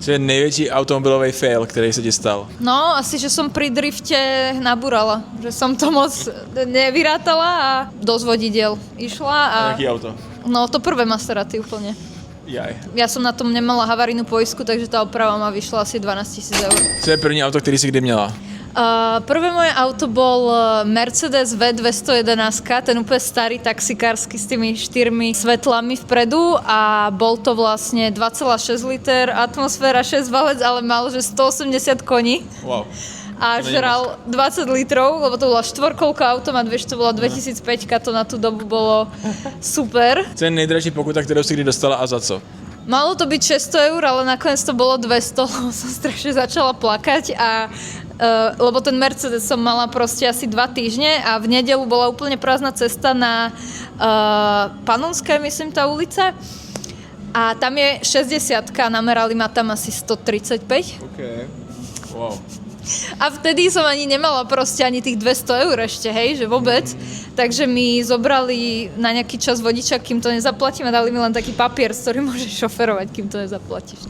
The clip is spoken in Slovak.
Co je největší automobilový fail, který se ti stal? No, asi, že som pri drifte nabúrala. Že som to moc nevyrátala a dosť vodidiel išla. A Jaký auto? no, to prvé Maserati úplne. Jaj. Ja som na tom nemala havarijnú poistku, takže tá oprava ma vyšla asi 12 000 eur. Co je první auto, který jsi kdy měla? Prvé moje auto bol Mercedes V211, ten úplne starý taxikársky s tými 4 svetlami vpredu a bol to vlastne 2,6 liter, atmosféra 6 valec, ale mal že 180 koní. Wow. A žral 20 litrov, lebo to bola štvorkolka automat, vieš, to bola 2005, to na tú dobu bolo super. Co je nejdražší pokuta, kterou jsi kdy dostala a za co? Malo to byť 600 eur, ale nakoniec to bolo 200, lebo som strašne začala plakať a lebo ten Mercedes som mala proste asi 2 týždne a v nedeľu bola úplne prázdna cesta na Panonskej, myslím, tá ulica. A tam je 60-ka, namerali ma tam asi 135. OK. Wow. A vtedy som ani nemala proste ani tých 200 eur ešte, hej, že vôbec. Takže mi zobrali na nejaký čas vodiča, kým to nezaplatím a dali mi len taký papier, s ktorým môžeš šoferovať, kým to nezaplatíš.